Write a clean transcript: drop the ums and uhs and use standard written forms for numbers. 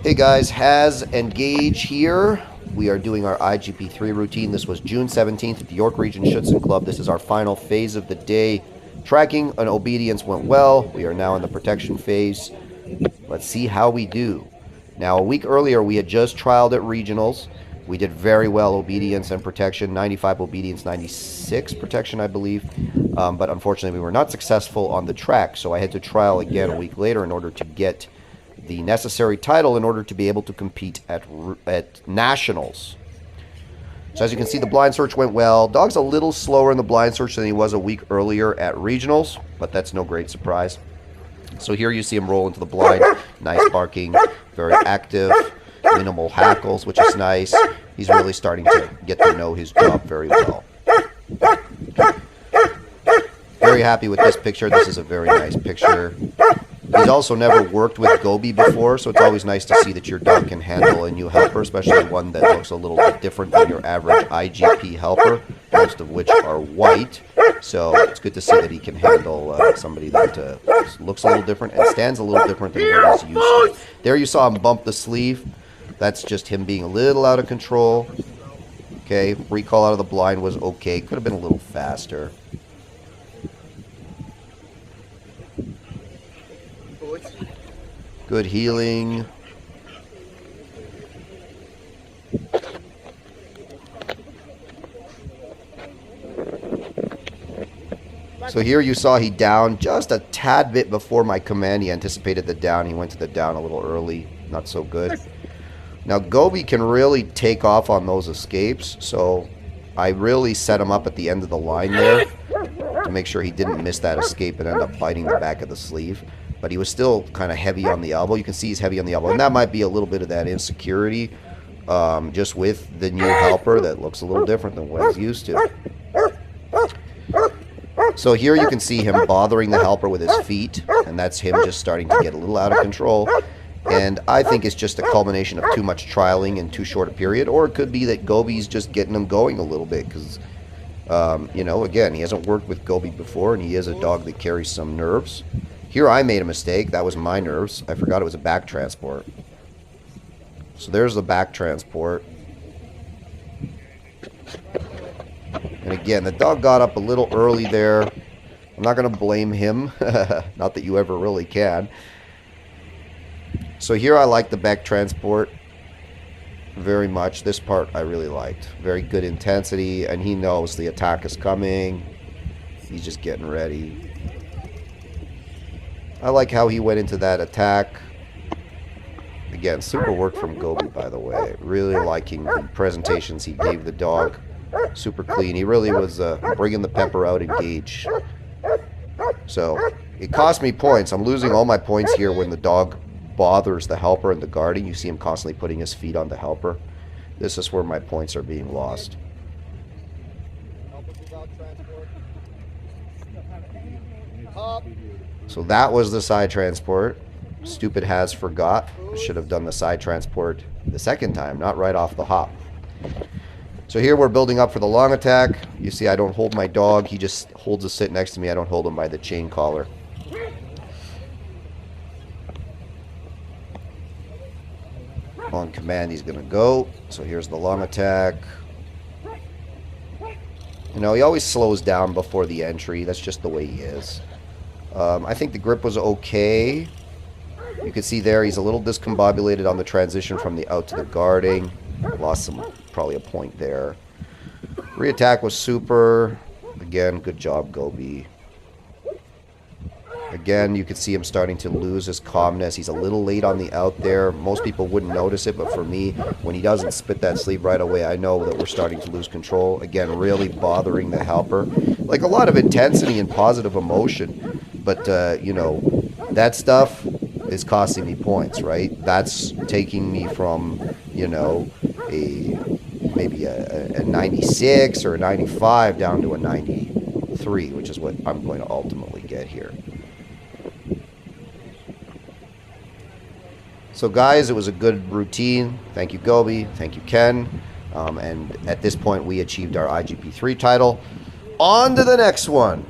Hey guys, Haz and Gage here. We are doing our IGP3 routine. This was June 17th at the York Region Schützen Club. This is our final phase of the day. Tracking and obedience went well. We are now in the protection phase. Let's see how we do. Now, a week earlier, we had just trialed at regionals. We did very well, obedience and protection, 95 obedience, 96 protection, I believe. But unfortunately, we were not successful on the track, so I had to trial again a week later in order to get the necessary title in order to be able to compete at nationals. So as you can see, the blind search went well. Dog's a little slower in the blind search than he was a week earlier at regionals, but that's no great surprise. So here you see him roll into the blind. Nice barking, very active, minimal hackles, which is nice. He's really starting to get to know his job very well. Very happy with this picture. This is a very nice picture. He's also never worked with Gobi before, so it's always nice to see that your dog can handle a new helper, especially one that looks a little bit different than your average IGP helper, most of which are white. So it's good to see that he can handle somebody that looks a little different and stands a little different than what he's used to. There you saw him bump the sleeve. That's just him being a little out of control. Okay, recall out of the blind was okay. Could have been a little faster. Good healing. So here you saw he downed just a tad bit before my command. He anticipated the down. He went to the down a little early. Not so good. Now Gobi can really take off on those escapes, so I really set him up at the end of the line there to make sure he didn't miss that escape and end up biting the back of the sleeve. But he was still kind of heavy on the elbow. You can see he's heavy on the elbow. And that might be a little bit of that insecurity just with the new helper that looks a little different than what he's used to. So here you can see him bothering the helper with his feet. And that's him just starting to get a little out of control. And I think it's just a culmination of too much trialing in too short a period. Or it could be that Gobi's just getting him going a little bit. Because, you know, again, he hasn't worked with Gobi before. And he is a dog that carries some nerves. Here I made a mistake. That was my nerves. I forgot it was a back transport. So there's the back transport. And again, the dog got up a little early there. I'm not going to blame him. Not that you ever really can. So here I like the back transport very much. This part I really liked. Very good intensity. And he knows the attack is coming. He's just getting ready. I like how he went into that attack. Again, super work from Gobi, by the way. Really liking the presentations he gave the dog. Super clean. He really was bringing the pepper out in Gage. So, it cost me points. I'm losing all my points here when the dog bothers the helper and the guarding. You see him constantly putting his feet on the helper. This is where my points are being lost. So that was the side transport. Stupid Haz forgot. I should have done the side transport the second time, not right off the hop. So here we're building up for the long attack. You see I don't hold my dog. He just holds a sit next to me. I don't hold him by the chain collar. On command he's going to go. So here's the long attack. You know, he always slows down before the entry. That's just the way he is. I think the grip was okay. You can see there he's a little discombobulated on the transition from the out to the guarding. Lost some, probably a point there. Re-attack was super. Again, good job, Gobi. Again, you can see him starting to lose his calmness. He's a little late on the out there. Most people wouldn't notice it, but for me, when he doesn't spit that sleeve right away, I know that we're starting to lose control. Again, really bothering the helper. Like a lot of intensity and positive emotion. But, you know, that stuff is costing me points, right? That's taking me from, you know, maybe a 96 or a 95 down to a 93, which is what I'm going to ultimately get here. So guys, it was a good routine. Thank you, Gobi. Thank you, Ken. And at this point, we achieved our IGP3 title. On to the next one.